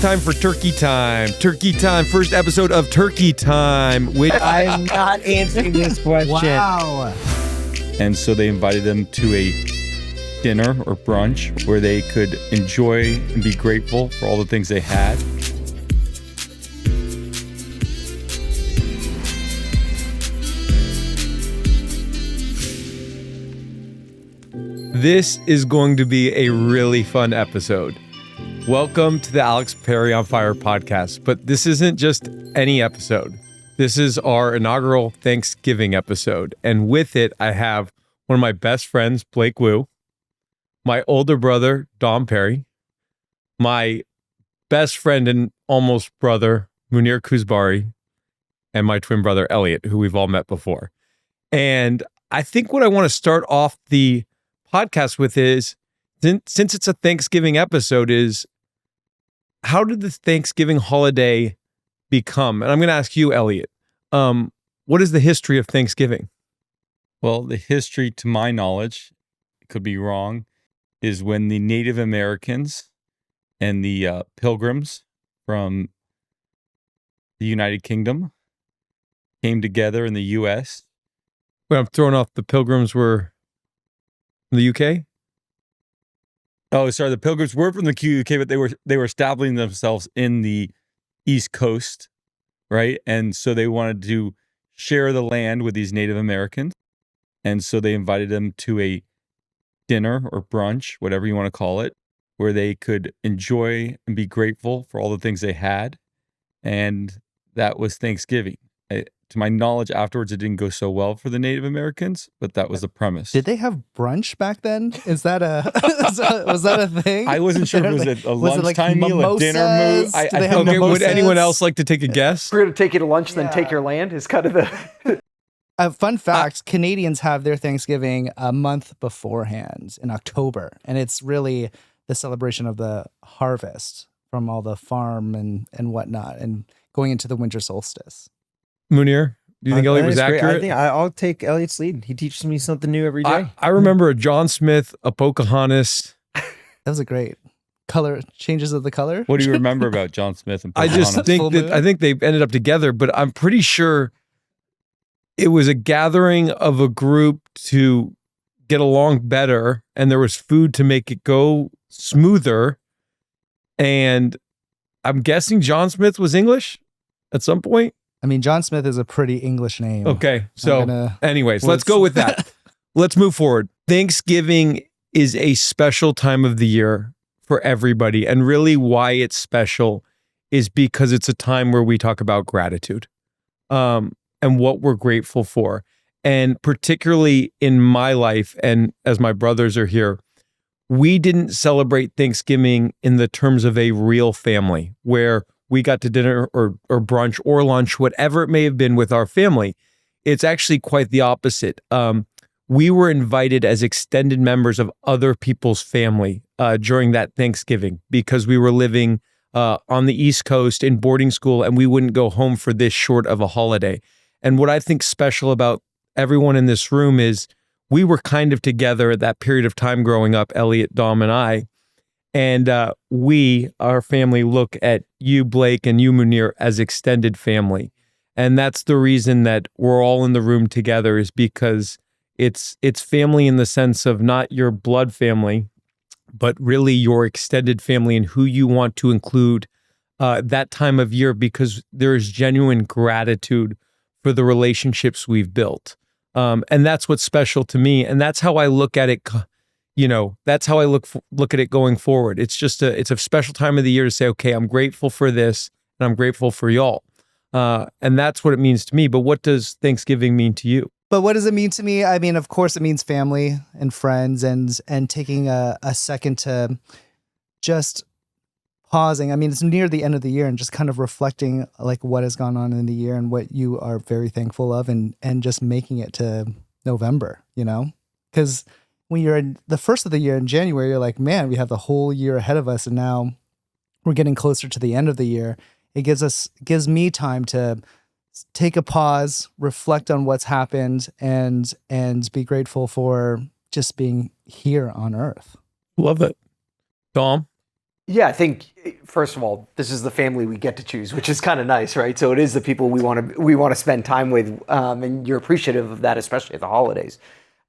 time for Turkey Time. Turkey Time, first episode of Turkey Time. Which I'm not answering this question. Wow. And so they invited them to a dinner or brunch where they could enjoy and be grateful for all the things they had. This is going to be a really fun episode. Welcome to the Alex Perry on Fire podcast, but this isn't just any episode. This is our inaugural Thanksgiving episode, and with it, I have one of my best friends, Blake Wu, my older brother, Dom Perry, my best friend and almost brother, Munear Kouzbari, and my twin brother, Elliott, who we've all met before. And I think what I want to start off the podcast with is, since it's a Thanksgiving episode, is how did the Thanksgiving holiday become? And I'm going to ask you, Elliott, what is the history of Thanksgiving? Well, the history, to my knowledge, it could be wrong, is when the Native Americans and the Pilgrims from the United Kingdom came together in the U.S. Wait, I'm throwing off the Pilgrims were from the UK? Oh, sorry. The Pilgrims were from the UK, but they were establishing themselves in the East Coast, right? And so they wanted to share the land with these Native Americans. And so they invited them to a dinner or brunch, whatever you want to call it, where they could enjoy and be grateful for all the things they had. And that was Thanksgiving. To my knowledge, afterwards, it didn't go so well for the Native Americans, but that was the premise. Did they have brunch back then? Is that was that a thing? I wasn't sure if it was a lunchtime meal, a dinner mood. Okay, would anyone else like to take a guess? We're going to take you to lunch, then take your land is kind of the... Fun fact, Canadians have their Thanksgiving a month beforehand in October. And it's really the celebration of the harvest from all the farm and whatnot and going into the winter solstice. Munear, do you think Elliott was accurate? I think I'll take Elliott's lead. He teaches me something new every day. I remember a John Smith, a Pocahontas. That was a great color, changes of the color. What do you remember about John Smith and I Pocahontas? just think I think they ended up together, but I'm pretty sure it was a gathering of a group to get along better, and there was food to make it go smoother. And I'm guessing John Smith was English at some point. I mean, John Smith is a pretty English name. Okay, so anyways, let's go with that. Let's move forward. Thanksgiving is a special time of the year for everybody. And really why it's special is because it's a time where we talk about gratitude and what we're grateful for. And particularly in my life, and as my brothers are here, we didn't celebrate Thanksgiving in the terms of a real family where we got to dinner or brunch or lunch, whatever it may have been with our family. It's actually quite the opposite. We were invited as extended members of other people's family during that Thanksgiving because we were living on the East Coast in boarding school and we wouldn't go home for this short of a holiday. And what I think special about everyone in this room is we were kind of together at that period of time growing up, Elliott, Dom, and I. And our family, look at you, Blake, and you, Munear, as extended family. And that's the reason that we're all in the room together, is because it's family in the sense of not your blood family, but really your extended family and who you want to include that time of year, because there is genuine gratitude for the relationships we've built. And that's what's special to me. And that's how I look at it. That's how I look at it going forward. It's just it's a special time of the year to say, okay, I'm grateful for this and I'm grateful for y'all. And that's what it means to me. But what does Thanksgiving mean to you? But what does it mean to me? I mean, of course, it means family and friends and taking a second to just pausing. I mean, it's near the end of the year and just kind of reflecting like what has gone on in the year and what you are very thankful of and just making it to November, because when you're in the first of the year in January, you're like, man, we have the whole year ahead of us. And now we're getting closer to the end of the year. It gives me time to take a pause, reflect on what's happened and be grateful for just being here on earth. Love it. Dom? Yeah, I think first of all, this is the family we get to choose, which is kind of nice, right? So it is the people we want to spend time with, and you're appreciative of that, especially at the holidays.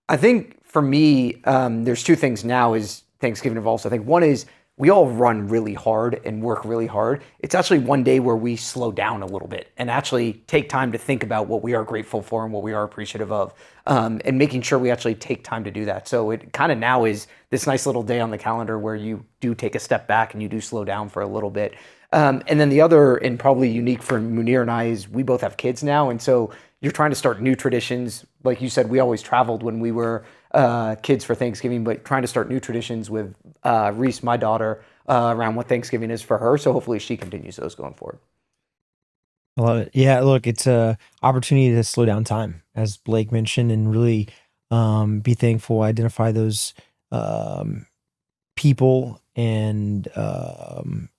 I think for me, there's two things now is Thanksgiving involves. I think one is we all run really hard and work really hard. It's actually one day where we slow down a little bit and actually take time to think about what we are grateful for and what we are appreciative of, and making sure we actually take time to do that. So it kind of now is this nice little day on the calendar where you do take a step back and you do slow down for a little bit. And then the other, and probably unique for Munear and I, is we both have kids now. And so you're trying to start new traditions. Like you said, we always traveled when we were kids for Thanksgiving, but trying to start new traditions with Reese, my daughter, around what Thanksgiving is for her. So hopefully she continues those going forward. I love it. Yeah, look, it's a opportunity to slow down time, as Blake mentioned, and really be thankful, identify those people and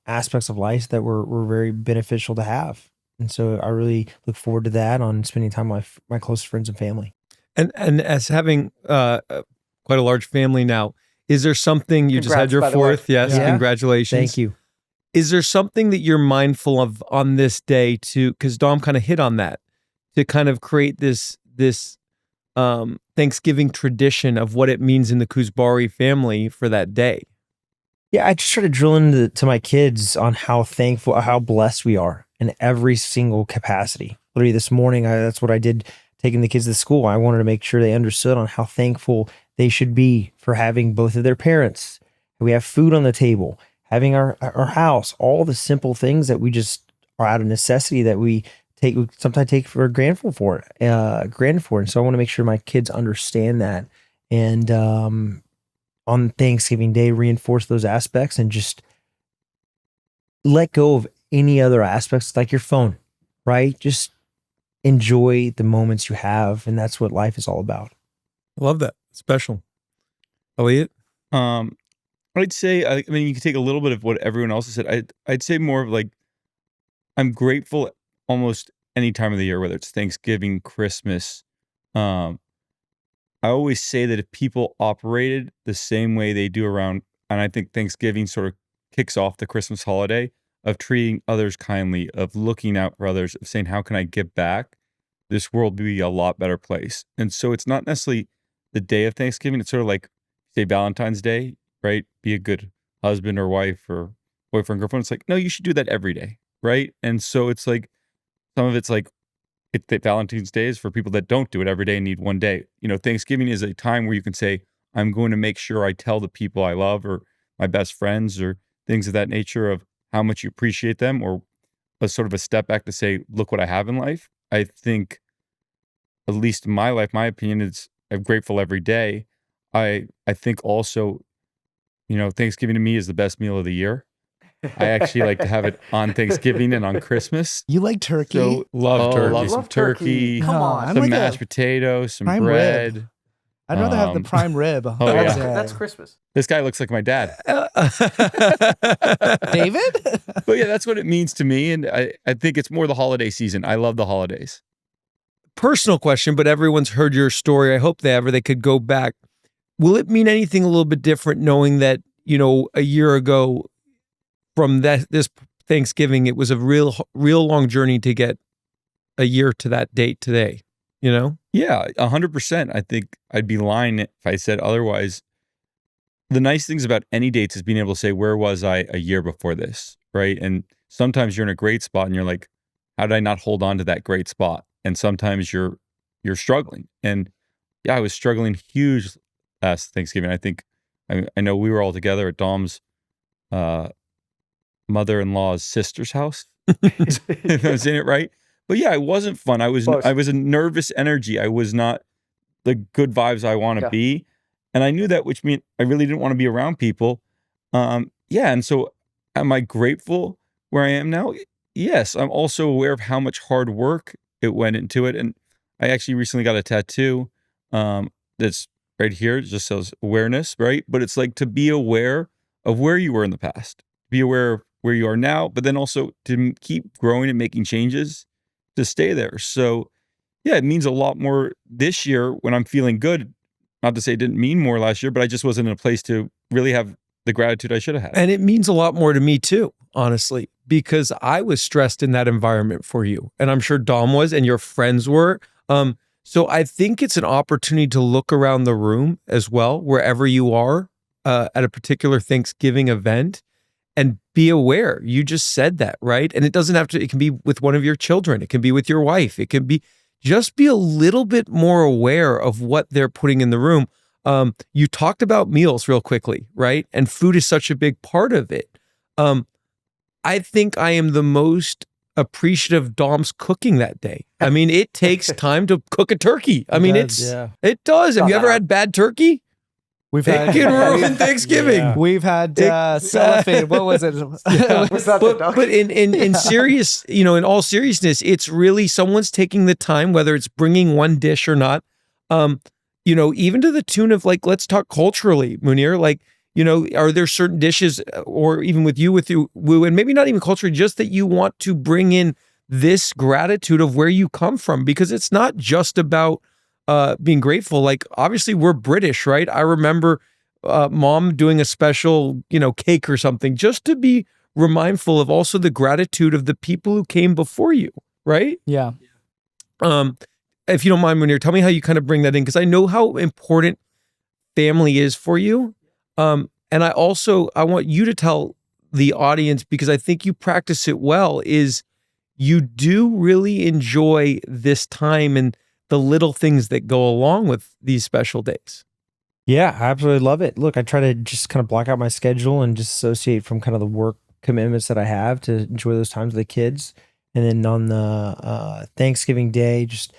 aspects of life that were very beneficial to have. And so I really look forward to that on spending time with my close friends and family. And as having quite a large family now, is there something you just had Congrats, your by the way. fourth? Yes, Yeah. congratulations. Thank you. Is there something that you're mindful of on this day to, because Dom kind of hit on that, to kind of create this Thanksgiving tradition of what it means in the Kouzbari family for that day? Yeah, I just try to drill into my kids on how thankful, how blessed we are in every single capacity. Literally this morning, that's what I did, taking the kids to school. I wanted to make sure they understood on how thankful they should be for having both of their parents. We have food on the table, having our house, all the simple things that we just are out of necessity that we sometimes take for granted for it. And so I want to make sure my kids understand that. And on Thanksgiving Day, reinforce those aspects and just let go of any other aspects like your phone, right? Just enjoy the moments you have. And that's what life is all about. I love that. Special. Elliott? I'd say, I mean, you can take a little bit of what everyone else has said. I'd say more of like, I'm grateful almost any time of the year, whether it's Thanksgiving, Christmas. I always say that if people operated the same way they do around, and I think Thanksgiving sort of kicks off the Christmas holiday, of treating others kindly, of looking out for others, of saying, how can I give back? This world would be a lot better place. And so it's not necessarily the day of Thanksgiving. It's sort of like, say, Valentine's Day, right? Be a good husband or wife or boyfriend, girlfriend. It's like, no, you should do that every day, right? And so it's like, some of it's like, Valentine's Day is for people that don't do it every day and need one day. You know, Thanksgiving is a time where you can say, I'm going to make sure I tell the people I love or my best friends or things of that nature of how much you appreciate them, or a sort of a step back to say, look what I have in life. I think, at least in my life, my opinion is I'm grateful every day. I think also, you know, Thanksgiving to me is the best meal of the year. I actually like to have it on Thanksgiving and on Christmas. You like turkey? So Love turkey. Some Love turkey. turkey, Come No, on. I'm some like mashed a potatoes, some prime bread. rib. I'd rather have the prime rib. yeah. That's Christmas. This guy looks like my dad. David? But yeah, that's what it means to me. And I think it's more the holiday season. I love the holidays. Personal question, but everyone's heard your story. I hope they could go back. Will it mean anything a little bit different knowing that, you know, a year ago from this Thanksgiving, it was a real long journey to get a year to that date today, you know? Yeah, 100%. I think I'd be lying if I said otherwise. The nice things about any dates is being able to say, where was I a year before this, right? And sometimes you're in a great spot and you're like, how did I not hold on to that great spot? And sometimes you're struggling. And yeah, I was struggling huge last Thanksgiving. I think, I know we were all together at Dom's mother-in-law's sister's house. If I'm saying it right. But yeah, it wasn't fun. I was a nervous energy. I was not the good vibes I want to be. And I knew that, which meant I really didn't want to be around people. And so am I grateful where I am now? Yes. I'm also aware of how much hard work it went into it. And I actually recently got a tattoo that's right here. It just says awareness, right? But it's like to be aware of where you were in the past, be aware of where you are now, but then also to keep growing and making changes to stay there. So yeah, it means a lot more this year when I'm feeling good. Not to say it didn't mean more last year, but I just wasn't in a place to really have the gratitude I should have had. And it means a lot more to me too, honestly, because I was stressed in that environment for you. And I'm sure Dom was and your friends were. So I think it's an opportunity to look around the room as well, wherever you are at a particular Thanksgiving event, and be aware. You just said that, right? And it doesn't have to, it can be with one of your children. It can be with your wife. It can be, just be a little bit more aware of what they're putting in the room. You talked about meals real quickly, right? And food is such a big part of it. I think I am the most appreciative of Dom's cooking that day. I mean, it takes time to cook a turkey. I mean, it does. Have you ever had bad turkey? We've It had can ruin Thanksgiving. Yeah. we've had cellophane. What was it? But in serious, in all seriousness, it's really someone's taking the time, whether it's bringing one dish or not. Even to the tune of, like, let's talk culturally, Munear. Like, are there certain dishes, or even with you, Woo, and maybe not even culturally, just that you want to bring in this gratitude of where you come from, because it's not just about being grateful. Like, obviously we're British, right? I remember mom doing a special, cake or something, just to be remindful of also the gratitude of the people who came before you, right? Yeah. If you don't mind, Munear, tell me how you kind of bring that in, because I know how important family is for you. And I want you to tell the audience, because I think you practice it well, is you do really enjoy this time and the little things that go along with these special days. Yeah, I absolutely love it. Look, I try to just kind of block out my schedule and just associate from kind of the work commitments that I have to enjoy those times with the kids. And then on the Thanksgiving Day, just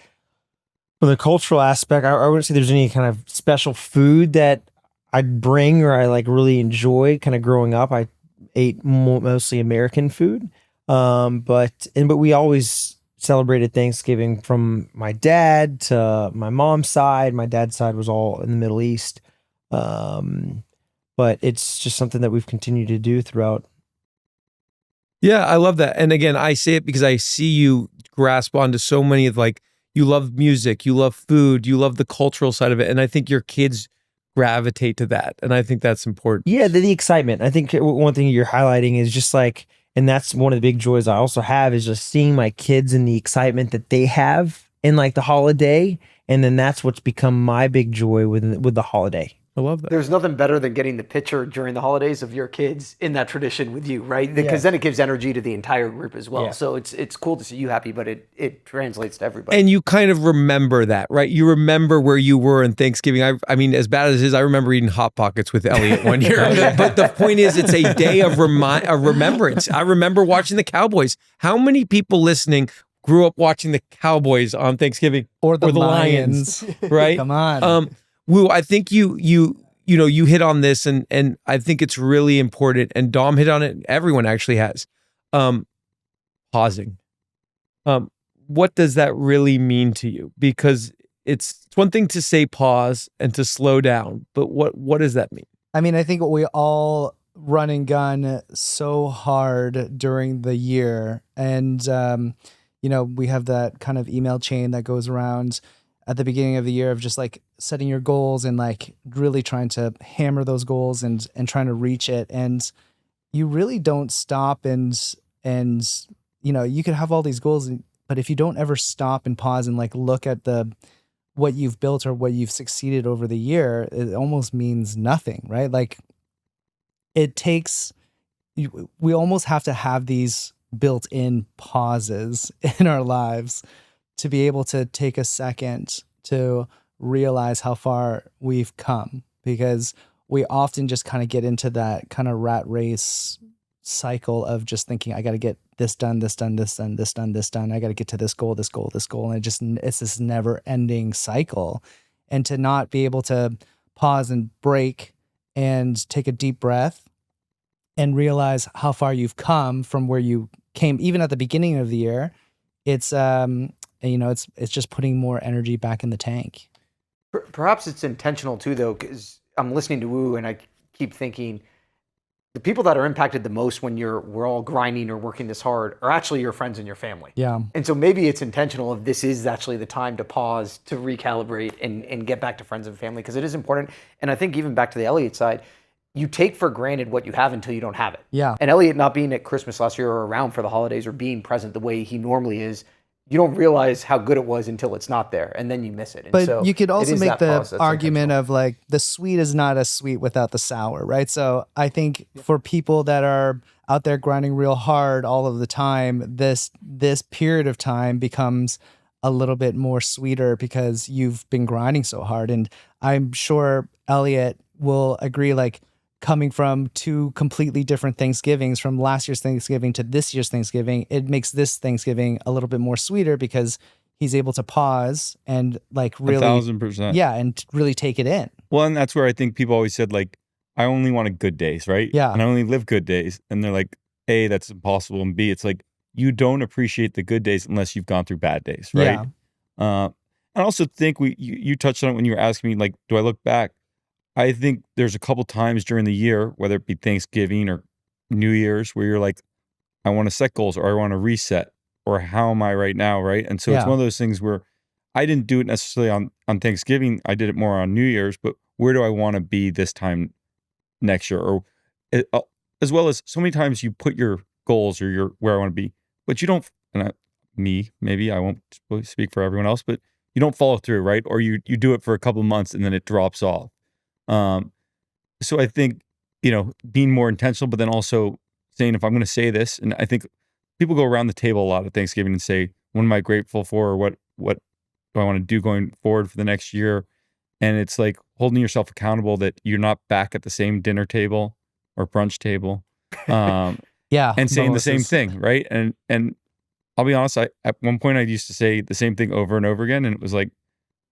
for the cultural aspect, I wouldn't say there's any kind of special food that I'd bring or I like really enjoy. Kind of growing up, I ate mostly American food. But we always celebrated Thanksgiving from my dad to my mom's side. My dad's side was all in the Middle East. But it's just something that we've continued to do throughout. Yeah, I love that. And again, I say it because I see you grasp onto so many of, like, you love music, you love food, you love the cultural side of it. And I think your kids gravitate to that. And I think that's important. Yeah, the excitement. I think one thing you're highlighting is just like, and that's one of the big joys I also have, is just seeing my kids and the excitement that they have in like the holiday. And then that's what's become my big joy with the holiday. I love that. There's nothing better than getting the picture during the holidays of your kids in that tradition with you, right? Because then it gives energy to the entire group as well. Yeah. So it's cool to see you happy, but it translates to everybody. And you kind of remember that, right? You remember where you were in Thanksgiving. I mean, as bad as it is, I remember eating Hot Pockets with Elliott one year. But the point is, it's a day of remembrance. I remember watching the Cowboys. How many people listening grew up watching the Cowboys on Thanksgiving? Or the Lions, right? Come on. Woo, I think you hit on this, and I think it's really important, and Dom hit on it, everyone actually has. Pausing. What does that really mean to you? Because it's one thing to say pause and to slow down, but what does that mean? I mean, I think we all run and gun so hard during the year, and we have that kind of email chain that goes around at the beginning of the year of just like setting your goals and like really trying to hammer those goals and trying to reach it. And you really don't stop and you could have all these goals, but if you don't ever stop and pause and like look at what you've built or what you've succeeded over the year, it almost means nothing, right? Like we almost have to have these built-in pauses in our lives to be able to take a second to realize how far we've come, because we often just kind of get into that kind of rat race cycle of just thinking, I got to get this done, this done, this done, this done, this done. I got to get to this goal, this goal, this goal. And it's this never ending cycle. And to not be able to pause and break and take a deep breath and realize how far you've come from where you came, even at the beginning of the year, it's just putting more energy back in the tank. Perhaps it's intentional too, though, because I'm listening to Woo and I keep thinking the people that are impacted the most when we're all grinding or working this hard are actually your friends and your family. Yeah. And so maybe it's intentional if this is actually the time to pause, to recalibrate and get back to friends and family, because it is important. And I think even back to the Elliott side, you take for granted what you have until you don't have it. Yeah. And Elliott not being at Christmas last year or around for the holidays or being present the way he normally is, you don't realize how good it was until it's not there, and then you miss it. And But so you could it also is make that the pause that's argument intentional. of like the sweet is not as sweet without the sour, right? So I think for people that are out there grinding real hard all of the time, this period of time becomes a little bit more sweeter because you've been grinding so hard. And I'm sure Elliott will agree, like coming from two completely different Thanksgivings, from last year's Thanksgiving to this year's Thanksgiving, it makes this Thanksgiving a little bit more sweeter because he's able to pause and like really, 1,000%. yeah, and really take it in. Well, and that's where I think people always said, like, I only wanted good days, right? Yeah. And I only live good days. And they're like, A, that's impossible. And B, it's like, you don't appreciate the good days unless you've gone through bad days, right? Yeah. I also think you touched on it when you were asking me, like, do I look back? I think there's a couple times during the year, whether it be Thanksgiving or New Year's, where you're like, I want to set goals or I want to reset or how am I right now, right? And so it's Yeah. one of those things where I didn't do it necessarily on Thanksgiving. I did it more on New Year's, but where do I want to be this time next year? Or as well as so many times you put your goals or your where I want to be, but you don't, maybe I won't speak for everyone else, but you don't follow through, right? Or you do it for a couple months and then it drops off. So I think, being more intentional, but then also saying, if I'm going to say this, and I think people go around the table a lot at Thanksgiving and say, what am I grateful for? Or what do I want to do going forward for the next year? And it's like holding yourself accountable that you're not back at the same dinner table or brunch table. Yeah. And saying the same mimosas. thing, right? And I'll be honest, at one point I used to say the same thing over and over again. And it was like,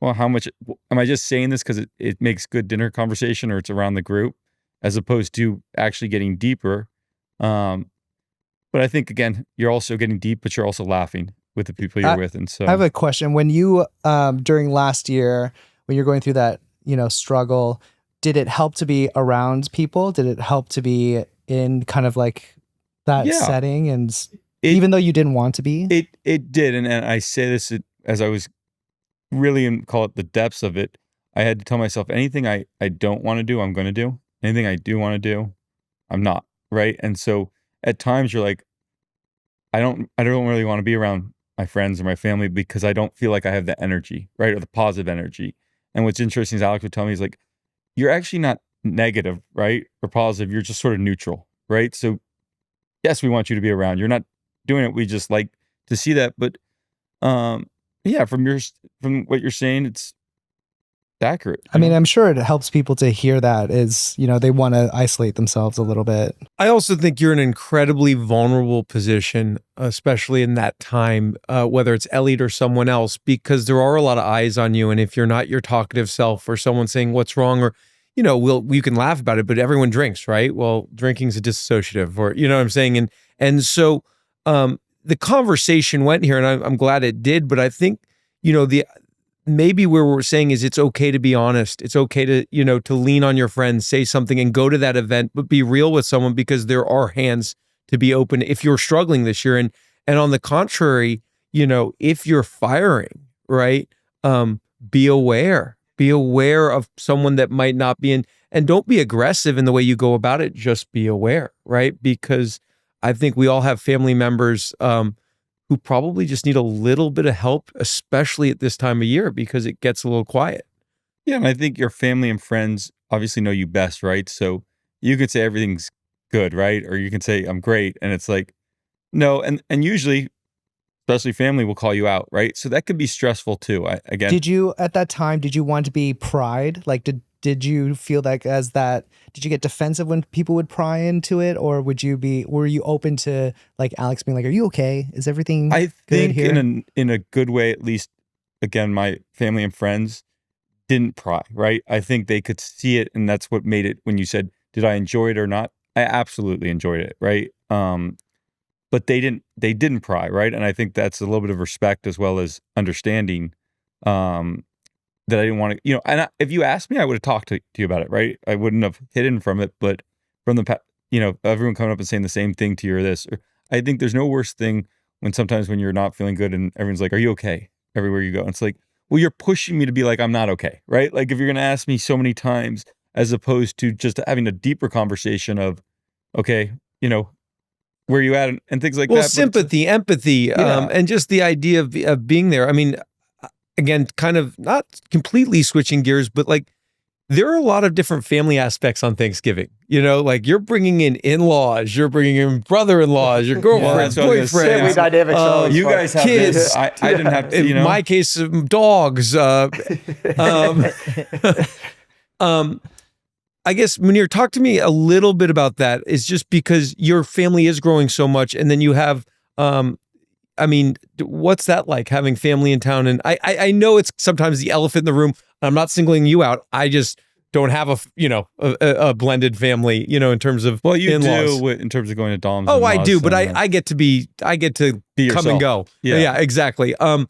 well, how much am I just saying this because it makes good dinner conversation or it's around the group as opposed to actually getting deeper? But I think, again, you're also getting deep, but you're also laughing with the people you're with. And so I have a question. When you, during last year, when you're going through that, struggle, did it help to be around people? Did it help to be in kind of like that Yeah. setting? And even though you didn't want to be? It did. And I say this as I was really call it the depths of it. I had to tell myself anything I don't want to do, I'm going to do. Anything I do want to do, I'm not. Right. And so at times you're like, I don't really want to be around my friends or my family because I don't feel like I have the energy, right? Or the positive energy. And what's interesting is Alex would tell me, he's like, you're actually not negative, right? Or positive. You're just sort of neutral, right? So yes, we want you to be around. You're not doing it. We just like to see that. But yeah, from what you're saying, it's accurate. I mean, I'm sure it helps people to hear that is, they want to isolate themselves a little bit. I also think you're in an incredibly vulnerable position, especially in that time, whether it's Elliott or someone else, because there are a lot of eyes on you. And if you're not your talkative self or someone saying what's wrong, or, you can laugh about it, but everyone drinks, right? Well, drinking's a dissociative, or, you know what I'm saying? And so the conversation went here, and I'm glad it did, but I think, maybe where we're saying is it's okay to be honest. It's okay to, to lean on your friends, say something and go to that event, but be real with someone because there are hands to be open if you're struggling this year. And on the contrary, if you're firing, right, be aware of someone that might not be in, and don't be aggressive in the way you go about it. Just be aware, right? Because I think we all have family members, who probably just need a little bit of help, especially at this time of year, because it gets a little quiet. Yeah, and I think your family and friends obviously know you best, right? So you could say everything's good, right? Or you can say I'm great, and it's like, no, and usually, especially family, will call you out, right? So that could be stressful too. Did you at that time? Did you want to be pried? Like, did you feel like did you get defensive when people would pry into it, or were you open to like Alex being like, are you okay? Is everything I good think here? in a good way, at least, again, my family and friends didn't pry, right? I think they could see it, and that's what made it, when you said, did I enjoy it or not? I absolutely enjoyed it, right? But they didn't pry, right? And I think that's a little bit of respect as well as understanding, that I didn't want to, and if you asked me, I would have talked to you about it, right? I wouldn't have hidden from it, but from everyone coming up and saying the same thing to you or this, I think there's no worse thing sometimes when you're not feeling good and everyone's like, are you okay? Everywhere you go. And it's like, well, you're pushing me to be like, I'm not okay, right? Like if you're going to ask me so many times, as opposed to just having a deeper conversation of, okay, where you at and things like that. Well, sympathy, empathy, and just the idea of being there. I mean, again, kind of not completely switching gears, but like there are a lot of different family aspects on Thanksgiving. Like you're bringing in in-laws, you're bringing in brother-in-laws, your girlfriends, boyfriends. Family dynamics are always you fun. guys have kids. this. I didn't have to, In my case, dogs. I guess, Munear, talk to me a little bit about that. It's just because your family is growing so much, and then you have, what's that like, having family in town? And I know it's sometimes the elephant in the room. I'm not singling you out. I just don't have a blended family, in terms of you in-laws. do in terms of going to Dom's. Oh, I do, but I get to be come yourself. and go. Yeah, exactly. I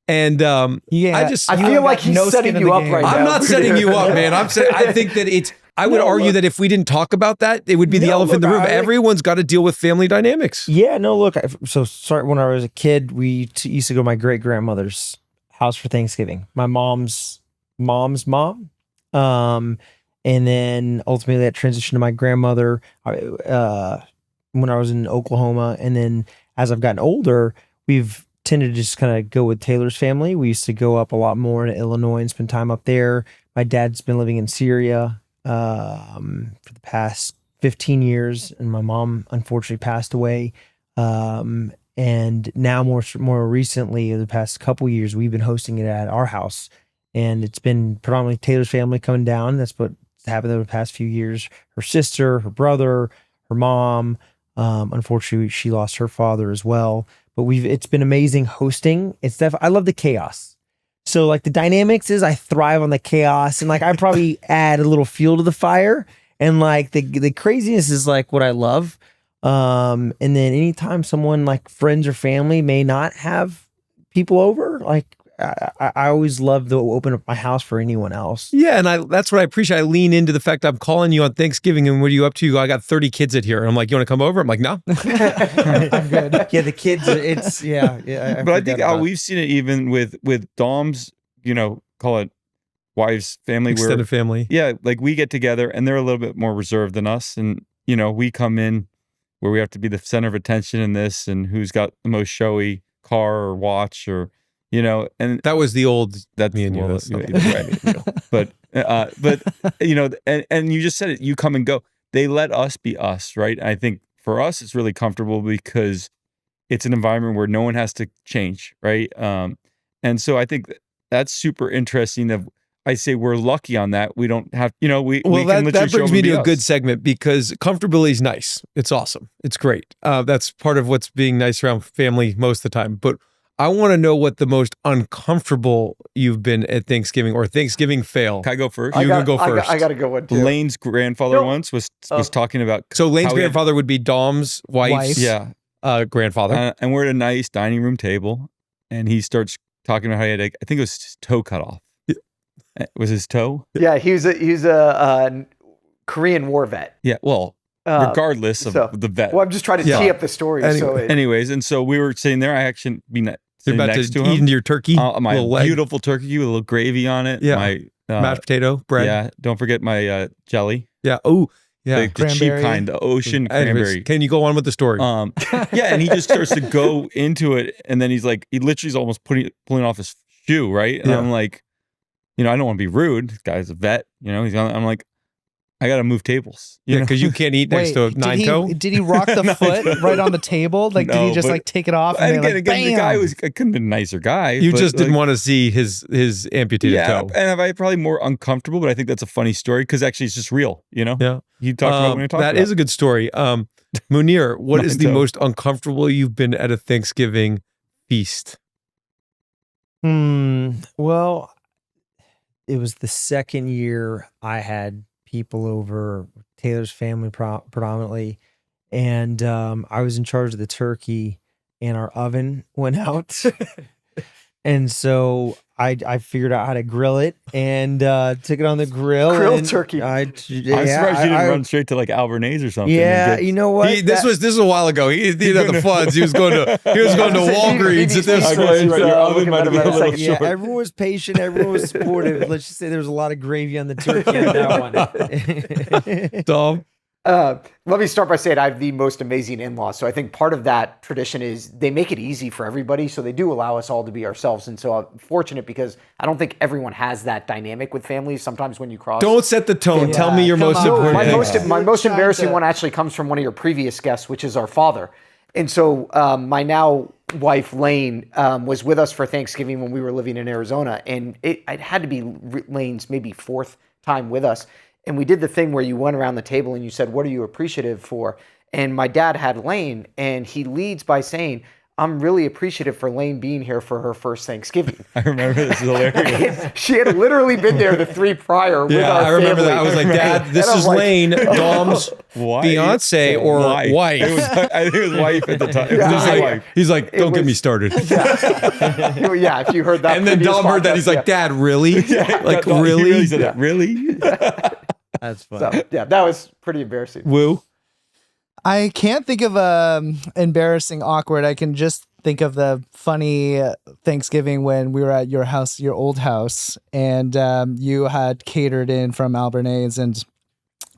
feel like he's setting you up right now. I'm not setting you up, man. I think that I would argue that if we didn't talk about that, it would be the elephant in the room. Everyone's got to deal with family dynamics. Yeah, no, look. So sorry, when I was a kid, we used to go to my great grandmother's house for Thanksgiving. My mom's mom. And then ultimately that transitioned to my grandmother when I was in Oklahoma. And then as I've gotten older, we've tended to just kind of go with Taylor's family. We used to go up a lot more to Illinois and spend time up there. My dad's been living in Syria for the past 15 years, and my mom unfortunately passed away. And now more recently, the past couple years, we've been hosting it at our house, and it's been predominantly Taylor's family coming down. That's what happened over the past few years. Her sister, her brother, her mom. Unfortunately, she lost her father as well. But it's been amazing hosting. I love the chaos. So like the dynamics is I thrive on the chaos, and like I probably add a little fuel to the fire, and like the craziness is like what I love. And then anytime someone like friends or family may not have people over, like I always love to open up my house for anyone else. Yeah, and that's what I appreciate. I lean into the fact I'm calling you on Thanksgiving, and what are you up to? You go, I got 30 kids at here. And I'm like, you want to come over? I'm like, no. I'm good. Yeah, the kids, But I think we've seen it even with Dom's, call it wives, family. Extended family. Yeah, like we get together and they're a little bit more reserved than us. And, we come in where we have to be the center of attention in this, and who's got the most showy car or watch or, and that was the old me and you. But and you just said it, you come and go. They let us be us, right? And I think for us, it's really comfortable because it's an environment where no one has to change, right? And so I think that's super interesting. I say we're lucky on that. We don't have, we can that brings me to a us. good segment, because comfortability is nice. It's awesome. It's great. That's part of what's being nice around family most of the time. But I want to know what the most uncomfortable you've been at Thanksgiving or Thanksgiving fail. Can I go first? You can go first. I got to go one too. Lane's grandfather once was talking about. So Lane's grandfather would be Dom's wife's grandfather. And we're at a nice dining room table, and he starts talking about how he had, I think it was his toe cut off. Was his toe? Yeah, he was a Korean War vet. Yeah, well, regardless of the vet. Well, I'm just trying to tee up the story. Anyways, and so we were sitting there. I actually sitting about next to him. eat into your turkey. My beautiful turkey with a little gravy on it. Yeah. My mashed potato, bread. Yeah, don't forget my jelly. Yeah. Oh, yeah. The cheap kind, the ocean cranberry. Can you go on with the story? Yeah, and he just starts to go into it, and then he's like, he literally is almost pulling off his shoe, right? And I'm like, I don't want to be rude. This guy's a vet, I'm like, I got to move tables. Because you can't eat next to a nine-toe. Did he rock the foot right on the table? Like, did he just take it off? And again, the guy couldn't have been a nicer guy. You just didn't want to see his amputated toe. And I'm probably more uncomfortable, but I think that's a funny story because actually it's just real, Yeah. He talked about when he talked That about is a good story. Munear, what is the most uncomfortable you've been at a Thanksgiving feast? Well, it was the second year I had people over, Taylor's family predominantly, and I was in charge of the turkey, and our oven went out. And so I figured out how to grill it and took it on the grill. Grilled and turkey. I'm surprised you didn't run straight to like Albanese or something. Yeah, and get- you know what? This was a while ago. He didn't have the funds. He was going to Walgreens at this I point. guess you're right. Your oven might have been a little Second. Yeah, short. everyone was patient. Everyone was supportive. Let's just say there was a lot of gravy on the turkey on that one. Dom. Let me start by saying I have the most amazing in-laws. So I think part of that tradition is they make it easy for everybody. So they do allow us all to be ourselves. And so I'm fortunate because I don't think everyone has that dynamic with families. Sometimes when you cross. Don't set the tone. Yeah, Tell me your come most on. important my thing. most You're embarrassing trying to- one actually comes from one of your previous guests, which is our father. And so my now wife Lane was with us for Thanksgiving when we were living in Arizona, and it had to be Lane's maybe fourth time with us. And we did the thing where you went around the table and you said, "What are you appreciative for?" And my dad had Lane, and he leads by saying, "I'm really appreciative for Lane being here for her first Thanksgiving." I remember this is hilarious. She had literally been there the three prior with Yeah, our I remember family. that. I was like, Dad, this And I'm is like, Lane, Dom's Wife. fiance or wife. It was, I think it was wife at the time. It was Yeah. his Like- wife. He's like, don't get me was- started. yeah, if you heard that. And then previous Dom heard that. podcast, He's like, yeah. Dad, really? Like, He really? said that. Really? That's fun. So yeah, that was pretty embarrassing. Woo. I can't think of embarrassing, awkward. I can just think of the funny Thanksgiving when we were at your house, your old house, and you had catered in from Albanese, and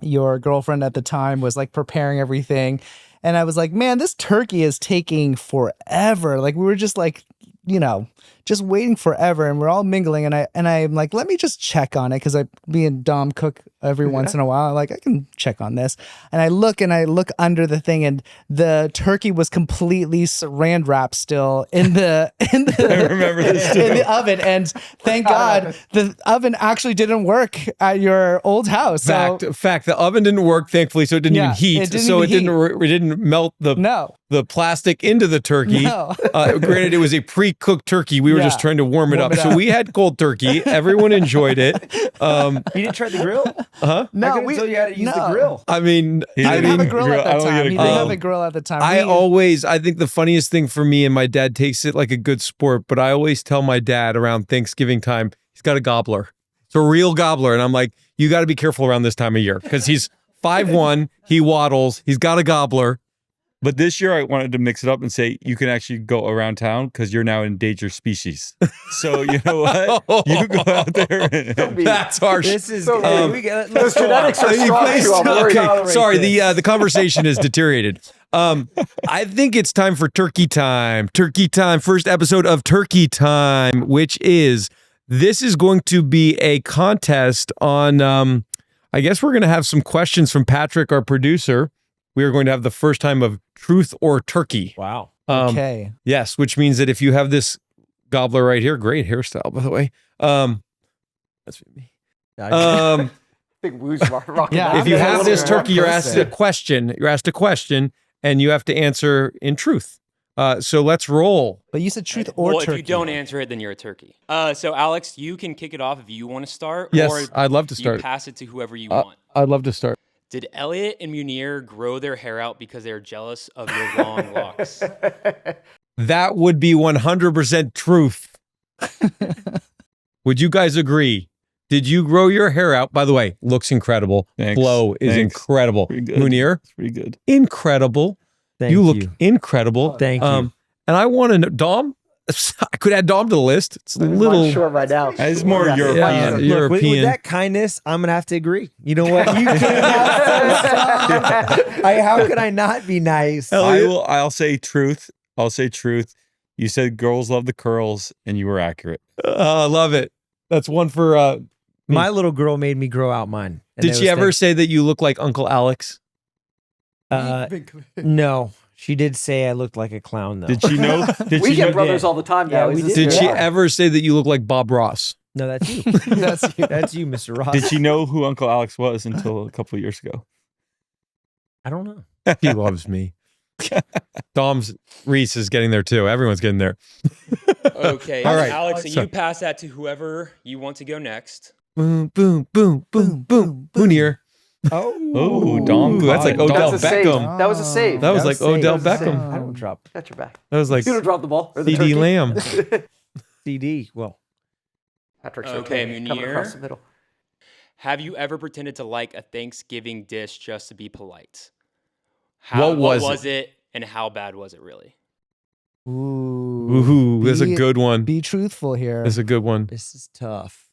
your girlfriend at the time was like preparing everything. And I was like, man, this turkey is taking forever. Like we were just like, just waiting forever, and we're all mingling. And I'm like, let me just check on it because me and Dom cook every once in a while. I'm like, I can check on this. And I look under the thing, and the turkey was completely saran wrapped still in the I remember this too. in the oven. And thank God the oven actually didn't work at your old house. So Fact. The oven didn't work, thankfully, so it didn't Yeah, even heat. it didn't So even it didn't melt the no. plastic into the turkey. No. Granted, it was a pre-cooked turkey. We were Yeah. just trying to warm it Warm up. it So up. we had cold turkey. Everyone enjoyed it. You didn't try the grill? Huh? No, I couldn't tell you how to use the no. grill. I mean, He He I didn't have a mean, grill grill- at I that don't time. get a He didn't grill. have a grill at the time. I think the funniest thing for me, and my dad takes it like a good sport, but I always tell my dad around Thanksgiving time, he's got a gobbler. It's a real gobbler. And I'm like, you got to be careful around this time of year because he's 5'1", he waddles, he's got a gobbler. But this year, I wanted to mix it up and say you can actually go around town because you're now an endangered species. So you know what? You can go out there. And, That's harsh. This is So, we got, Those genetics are strong too. I'm worried. Okay, sorry, the conversation has deteriorated. I think it's time for turkey time. Turkey time, first episode of Turkey Time, which is, this is going to be a contest on, I guess we're going to have some questions from Patrick, our producer. We are going to have the first time of truth or turkey. wow. Okay. Yes, which means that if you have this gobbler right here, great hairstyle, by the way. That's me. Big woo's rocking. Yeah, out. If you I'm have gonna this ask turkey, you're one asked person. a question. You're asked a question, and you have to answer in truth. So let's roll. But you said truth or Well, turkey. if you don't answer it, then you're a turkey. So Alex, you can kick it off if you want to start. Yes, or I'd love to You start. pass it to whoever you want. I'd love to start. Did Elliott and Munear grow their hair out because they were jealous of your long locks? That would be 100% truth. Would you guys agree? Did you grow your hair out? By the way, looks incredible. Thanks. Flow is Thanks. incredible. Pretty good. Munir, It's pretty good. incredible. Thank you look you. incredible. Thank you. And I want to know, Dom, I could add Dom to the list. It's a little. I'm short right now. It's more Yeah. European. Yeah. Look, European. with that kindness, I'm gonna have to agree. You know what? You cannot. How could I not be nice? I'll say truth. I'll say truth. You said girls love the curls, and you were accurate. I love it. That's one for. My little girl made me grow out mine. And Did it she was ever say that you look like Uncle Alex? No, she did say I looked like a clown though. Did she know? Did We she get know? brothers all the time Yeah, now. we Is this- Did she yeah. ever say that you look like Bob Ross? No, that's you. That's you. That's you, Mr. Ross. Did she know who Uncle Alex was until a couple of years ago? I don't know. He loves me. Dom's Reese is getting there too. Everyone's getting there. Okay, All right. Alex, so So- you pass that to whoever you want to go next. Boom, boom, boom, boom, boom. Munir. Oh, Dom. Ooh, that's like Dom- Odell That's a save. Beckham. That was a save. That was like safe. Odell That was safe. Beckham. I don't drop. Got your back. That was like You don't drop the ball. Or the CD turkey. Lamb. CD. Well, Patrick's Okay, coming across Munear. the middle. Have you ever pretended to like a Thanksgiving dish just to be polite? What was it, and how bad was it really? Ooh, that's a good one. Be truthful here. That's a good one. this is tough.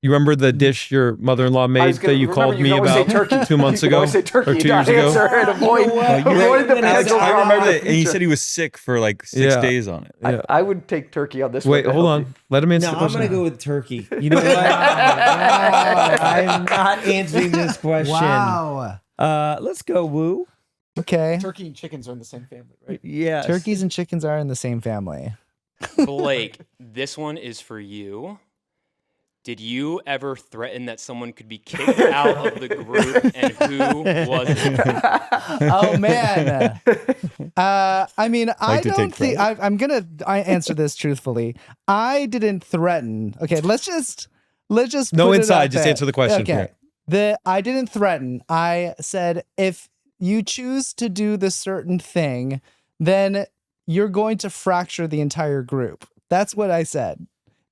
You remember the dish your mother-in-law made that you called me about turkey. 2 months You ago always say turkey. or 2 years Don't ago? answer and avoid, avoid the Alex, potential I drama remember in that, the and he future. said he was sick for like 6 Yeah. days on it. Yeah. I would take turkey on this Wait, one. to hold help on. Let him answer No, the I'm question. gonna go with turkey. You know what? I'm not answering this question. Wow. Let's go, Woo. Okay. Turkey and chickens are in the same family, right? Yeah. Turkeys and chickens are in the same family. Blake, this one is for you. Did you ever threaten that someone could be kicked out of the group, and who was it? Oh man. I mean, I Like to don't take think I answer this truthfully. I didn't threaten. Okay, let's just No put it inside, out just there. answer the question. Okay. I didn't threaten. I said if you choose to do this certain thing, then you're going to fracture the entire group. That's what I said.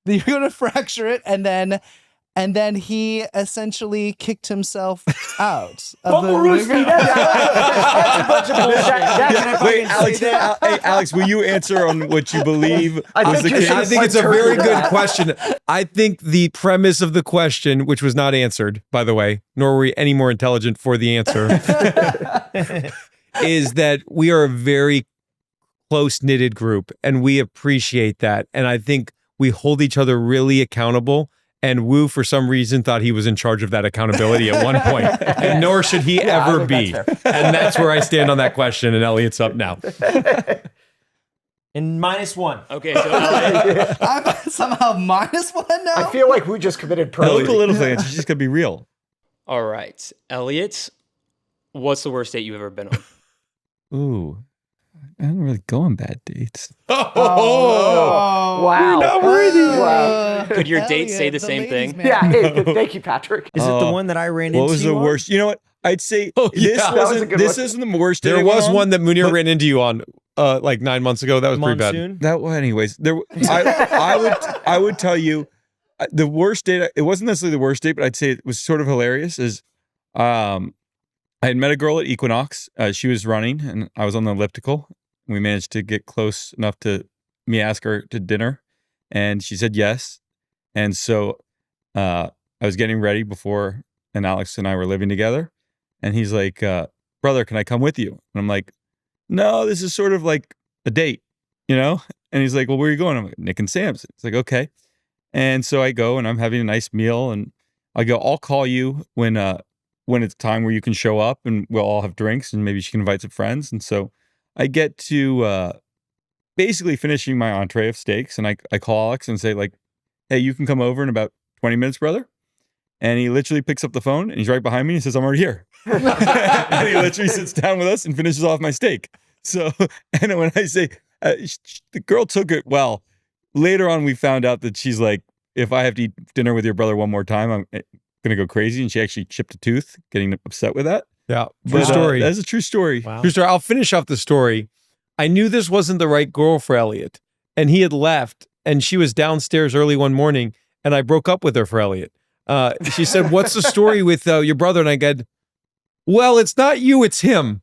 You're going to fracture it, and then he essentially kicked himself out of the group. Wait, Alex, hey, Alex, will you answer on what you believe was the case? I think it's a very good question. I think the premise of the question, which was not answered, by the way, nor were we any more intelligent for the answer, is that we are a very close-knitted group, and we appreciate that. And I think we hold each other really accountable. And Wu, for some reason, thought he was in charge of that accountability at one point, and nor should he ever be. And that's where I stand on that question. And Elliott's up now. And -1. Okay, so Elliott, I'm somehow -1 now. I feel like we just committed No, perjury. political answer. She's gonna be real. all right, Elliott, what's the worst date you've ever been on? Ooh, I don't really go on bad dates. Oh, Wow. not worthy. Wow. Could your date say the same ladies' thing? man. Yeah, hey, thank you, Patrick. Is it the Oh, one that I ran into? What was the you on? worst? You know what? I'd say Oh, this yeah. That was a wasn't. good This one. isn't the worst. date There I went was on, one that Munear but- ran into you on like 9 months ago. That was pretty bad. Monsoon? That well, anyways, I would tell you the worst date. It wasn't necessarily the worst date, but I'd say it was sort of hilarious. Is I had met a girl at Equinox. She was running, and I was on the elliptical. We managed to get close enough to me ask her to dinner, and she said yes. And so I was getting ready before, and Alex and I were living together, and he's like, "Brother, can I come with you?" And I'm like, "No, this is sort of like a date, you know?" And he's like, "Well, where are you going?" I'm like, "Nick and Sam's." It's like, "Okay." And so I go, and I'm having a nice meal, and I go, "I'll call you when it's time where you can show up, and we'll all have drinks, and maybe she can invite some friends." And so I get to basically finishing my entree of steaks, and I call Alex and say like, "Hey, you can come over in about 20 minutes, brother." And he literally picks up the phone, and he's right behind me and says, "I'm already here." And he literally sits down with us and finishes off my steak. So, and when I say the girl took it well, later on we found out that she's like, "If I have to eat dinner with your brother one more time, I'm gonna go crazy." And she actually chipped a tooth, getting upset with that. Yeah, true But, story. That's a true story. Wow. True story. I'll finish off the story. I knew this wasn't the right girl for Elliott, and he had left, and she was downstairs early one morning, and I broke up with her for Elliott. She said, "What's the story with your brother?" And I said, "Well, it's not you, it's him."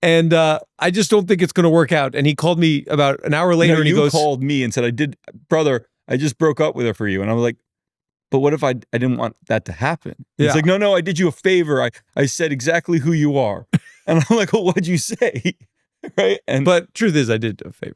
And I just don't think it's going to work out. And he called me about an hour later, No, and he you goes, called me and said, brother, I just broke up with her for you." And I was like, "But what if I didn't want that to happen?" Yeah. He's like, no, I did you a favor. I said exactly who you are." And I'm like, "Well, what'd you say?" Right. And but truth is, I did a favor.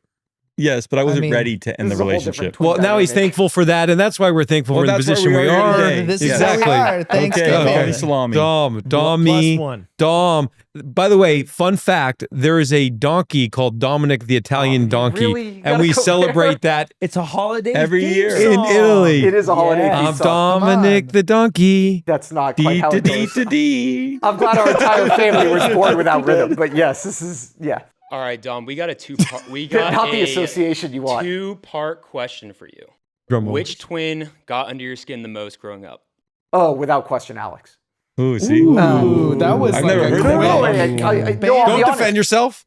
yes, but I wasn't mean, ready to end the this is a whole different relationship. twin Well, now he's dynamic. thankful for that, and that's why we're thankful Well, for the that's where position we we are are. today. This Exactly. is where we are. Thanksgiving. Okay, salami. Dom, Dommy, +1. Dom. By the way, fun fact: there is a donkey called Dominic the Italian donkey, really? You and gotta we go celebrate that It's a holiday Every theme year. in song. Italy. It is a holiday Yeah. theme I'm song. Come Dominic on. the donkey. That's not quite how it goes. D. I'm glad our entire family was born without rhythm, but yes, this is, yeah. All right, Dom, we got a two-part. We got Not the a association you want. two-part question for you. Drum roll. Which twin got under your skin the most growing up? Oh, without question, Alex. Ooh, see? Ooh, that was I've like never a heard quick- that. No, no, no, Bam. I'll Don't be honest. defend yourself.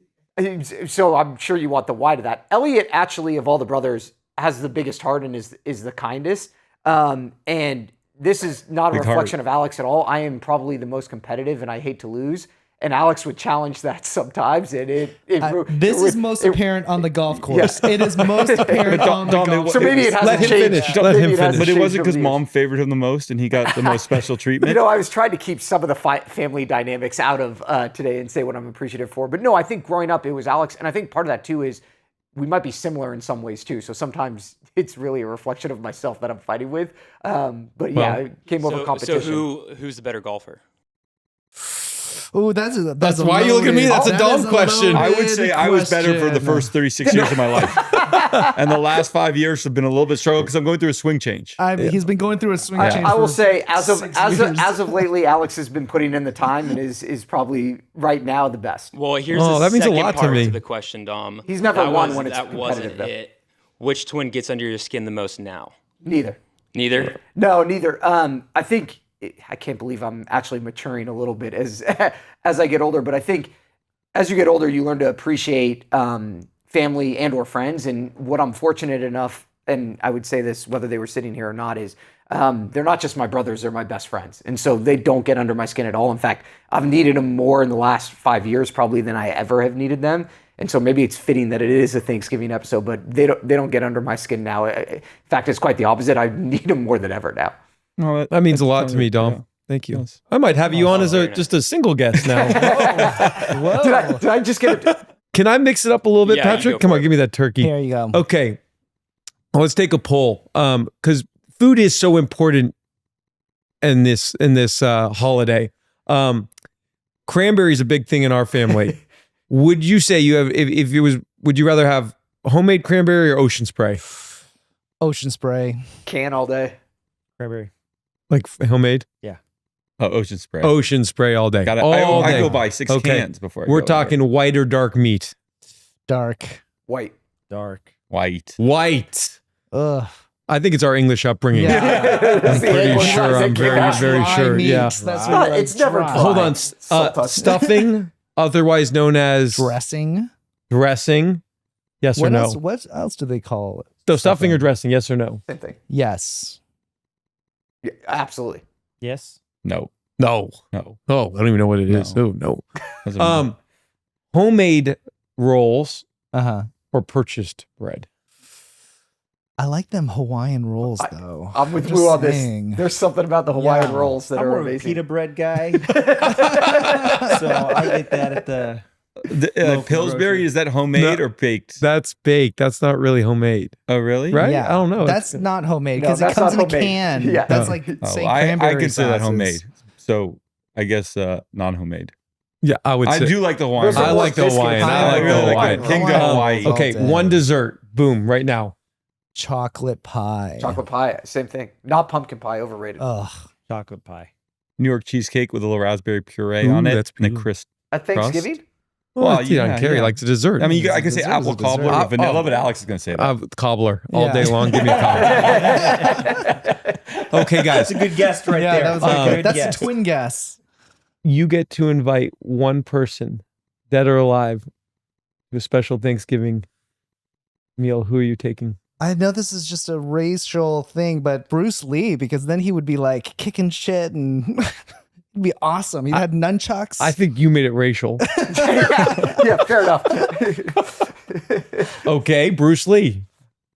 So I'm sure you want the why to that. Elliott actually, of all the brothers, has the biggest heart and is the kindest. And this is not a Big reflection of Alex at all. I am probably the most competitive, and I hate to lose. And Alex would challenge that sometimes, and this is most apparent on the golf course. It is most apparent on the golf course. So maybe it hasn't Let him changed. finish. Let him finish. But it wasn't because over the mom years. favored him the most and he got the most special treatment. You know, I was trying to keep some of the family dynamics out of today and say what I'm appreciative for. But no, I think growing up, it was Alex. And I think part of that, too, is we might be similar in some ways, too. So sometimes it's really a reflection of myself that I'm fighting with. But yeah, it came over competition. So who's the better golfer? Ooh, that's why you look at me. That's a dumb question. I would say I was better for the first 36 years of my life. And the last 5 years have been a little bit struggle because I'm going through a swing change. He's been going through a swing change. I will for say, as 6 years. of lately, Alex has been putting in the time and is probably right now the best. Well, here's Oh, the that means a second lot to part me. to the question, Dom. He's never That won was- when it's that wasn't competitive, though. it. Which twin gets under your skin the most now? Neither. Neither. No, neither. I think I can't believe I'm actually maturing a little bit as I get older. But I think as you get older, you learn to appreciate family and or friends. And what I'm fortunate enough, and I would say this whether they were sitting here or not, is they're not just my brothers; they're my best friends, and so they don't get under my skin at all. In fact, I've needed them more in the last 5 years probably than I ever have needed them. And so maybe it's fitting that it is a Thanksgiving episode, but they don't get under my skin now. In fact, it's quite the opposite. I need them more than ever now. No, That means a lot to me, Dom. Yeah. Thank you. Yes. I might have you on as very nice. just a single guest now. Whoa. Did I just get it? Can I mix it up a little bit, Yeah, you Patrick? go Come for on, it. give me that turkey. Here you go. Okay. Let's take a poll. Because food is so important in this holiday. Cranberry is a big thing in our family. Would you say you have if it was would you rather have homemade cranberry or ocean spray? Ocean spray. Can all day. Cranberry. Like homemade? Oh, ocean spray. Ocean spray all day. Got it. All I day. go buy 6 Okay. cans before I We're go talking white or dark meat. Dark. White. Dark. white. White. Ugh. I think it's our English upbringing. Yeah. I'm pretty sure. I'm very sure. Yeah. That's Not- really it's never dry. dry. Hold on. Salt us. Stuffing, otherwise known as Dressing. dressing. Yes or What no? else? What else do they call it? So stuffing or dressing? Yes or no? Same thing. Yes. Yeah, absolutely. Yes. No, No. no. Oh, I don't even know what it is. No. Oh no. Doesn't matter. Homemade rolls Uh-huh. or purchased bread. I like them Hawaiian rolls though. I'm with just you on saying. this. There's something about the Hawaiian Yeah. rolls that I'm are more of a amazing. pita bread guy, so I get that at the. Local Pillsbury, grocery. is that homemade No. or baked? That's baked. That's not really homemade, Oh, really? right? Yeah. I don't know. That's not homemade No, because it that's comes in not a homemade. can. Yeah. That's Oh. like Oh, saying I cranberry consider that sauces. homemade. So I guess non-homemade. Yeah, I would I say. do like the Hawaiian. Those are I rolls. like the biscuit Hawaiian. pie. I like the really Hawaiian. like King Hawaiian Hawaii. rolls. Okay, all day. one dessert. Boom, right now. Chocolate pie. Chocolate pie, same thing. Not pumpkin pie, overrated. Ugh. Chocolate pie. New York cheesecake with a little raspberry puree Ooh, on it. that's and a beautiful. crisp. At Thanksgiving? Well, Well, yeah, yeah, Carrie yeah. likes a dessert. I mean, I can Dessert say is a apple cobbler dessert. or vanilla, but Alex is going to say that. Cobbler all Yeah. day long. Give me a cobbler. Okay, guys, That's a good guest right Yeah, there. that was a Good good. That's guess. a twin guess. you get to invite one person, dead or alive, to a special Thanksgiving meal. Who are you taking? I know this is just a racial thing, but Bruce Lee, because then he would be like kicking shit and it'd be awesome. He had nunchucks. I think you made it racial. Yeah, fair enough. Okay, Bruce Lee.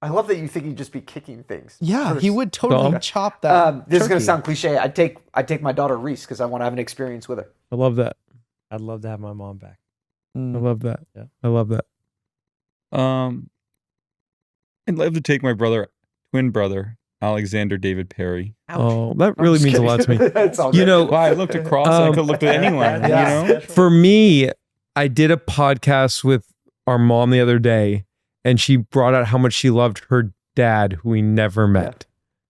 I love that you think he'd just be kicking things. yeah, Bruce. he would totally Dom? chop that. This is going turkey. to sound cliche. I'd take my daughter Reese because I want to have an experience with her. I love that. I'd love to have my mom back. I Mm. love that. Yeah. I love that. I'd love to take my twin brother, Alexander David Perry. Oh, that really means a lot to me. That's all You good. know, Well, I looked across. I could have looked at anyone. Yeah. You know. for me, I did a podcast with our mom the other day, and she brought out how much she loved her dad, who we never met.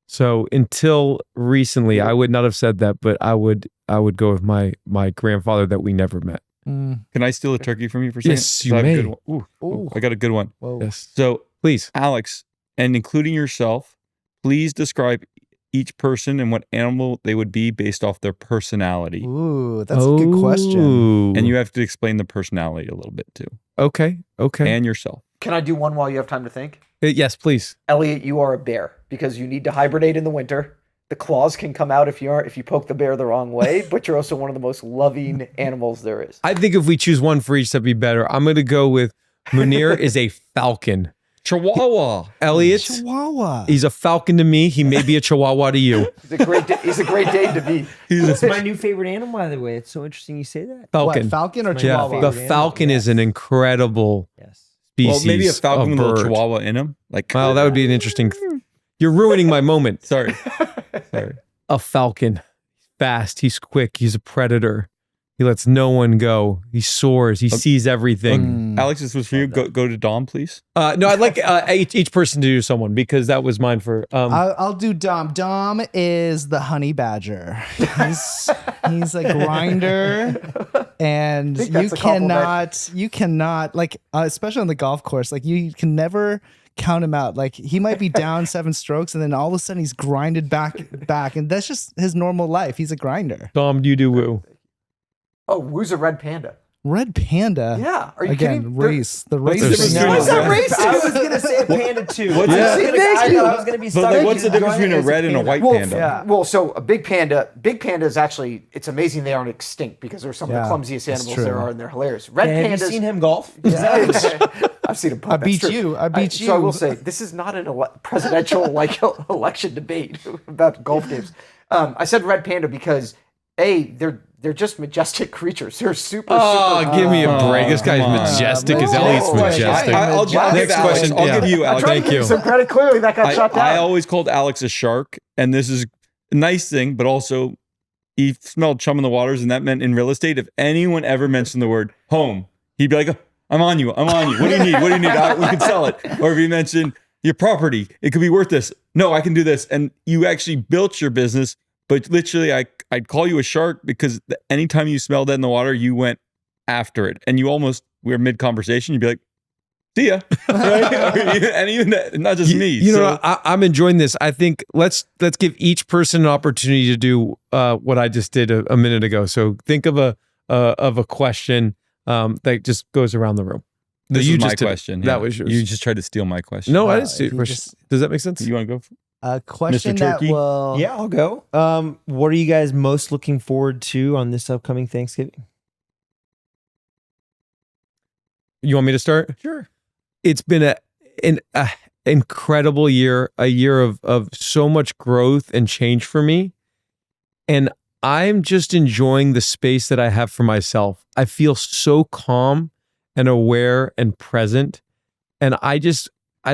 So until recently, I would not have said that, but I would go with my grandfather that we never met. Mm. Can I steal a turkey from you for a second? Yes, you I have a may. good one. Ooh, Ooh. I got a good one. Whoa. Yes, So, please. Alex, and including yourself, please describe each person and what animal they would be based off their personality. Ooh, that's a good question. Ooh. And you have to explain the personality a little bit too. Okay. and yourself. Can I do one while you have time to think? Yes, please. Elliott, you are a bear because you need to hibernate in the winter. The claws can come out if you poke the bear the wrong way, but you're also one of the most loving animals there is. I think if we choose one for each, that'd be better. I'm going to go with Munear is a falcon. Chihuahua. Elliott, Chihuahua. he's a falcon to me. He may be a chihuahua to you. He's a great Dane to be. It's my new favorite animal, by the way. It's so interesting you say that. Falcon. What, falcon or My Yeah, chihuahua? the favorite falcon animal, is an incredible Yes. species. Well, maybe a falcon of with a little bird. chihuahua in him. Like, Well, that would be an interesting. You're ruining my moment. sorry. A falcon. He's fast. He's quick. He's a predator. He lets no one go. He soars. He sees everything. Alex, this was for you. Go to Dom, please. No, I'd like each person to do someone because that was mine for. I'll do Dom. Dom is the honey badger. He's a grinder, and think that's a compliment. you cannot like, especially on the golf course, like you can never count him out. Like he might be down 7 strokes, and then all of a sudden he's grinded back, and that's just his normal life. He's a grinder. Dom, do you do woo? Oh, Woo's a red panda. Red panda. Yeah. Are you Again, kidding? race. The race. the is- difference Why is that racist? I was gonna say a panda too. What's I that? was gonna- Thank I you. know, I was gonna be But stuck. like, what's the Go difference ahead, between a it's red and a panda. white Well, panda? Yeah. Well, so a big panda is actually, it's amazing they aren't extinct because they're some of Yeah, the clumsiest that's animals there true. are, and they're hilarious. Red Have pandas. you seen him golf? I've seen him. I beat you. I beat So I you. will say this is not an presidential election debate about golf games. I said red panda because they're just majestic creatures. They're super. Give me a break. This guy's come on. majestic as No. Elliott's Next majestic. I'll Next give question. Alex. I'll Yeah. give you, Alex. Thank you. Some credit. Clearly, that got shot down. I always called Alex a shark, and this is a nice thing, but also he smelled chum in the waters, and that meant in real estate, if anyone ever mentioned the word home, he'd be like, I'm on you. What do you need? What do you need? We can sell it. Or if you mentioned your property, it could be worth this. No, I can do this. And you actually built your business, but literally I'd call you a shark because anytime you smelled that in the water, you went after it. And we were mid-conversation, you'd be like, see ya. Right? And even not just me. You know, I'm enjoying this. I think let's give each person an opportunity to do what I just did a minute ago. So think of a question that just goes around the room. This You is my just did it. question. That was yours. You just tried to steal my question. No, I No, didn't see if you it. just- Does that make sense? You want to go? A question that Turkey? will. Yeah, I'll go. What are you guys most looking forward to on this upcoming Thanksgiving? You want me to start? Sure. It's been an incredible year, a year of so much growth and change for me. And I'm just enjoying the space that I have for myself. I feel so calm and aware and present. And I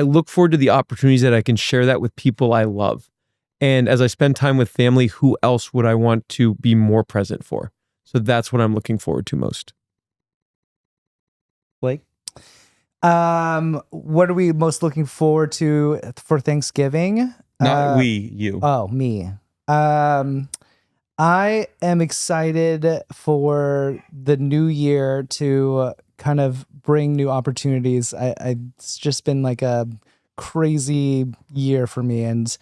look forward to the opportunities that I can share that with people I love. And as I spend time with family, who else would I want to be more present for? So that's what I'm looking forward to most. Blake? What are we most looking forward to for Thanksgiving? Not you. Oh, me. I am excited for the new year to kind of bring new opportunities. It's just been like a crazy year for me, and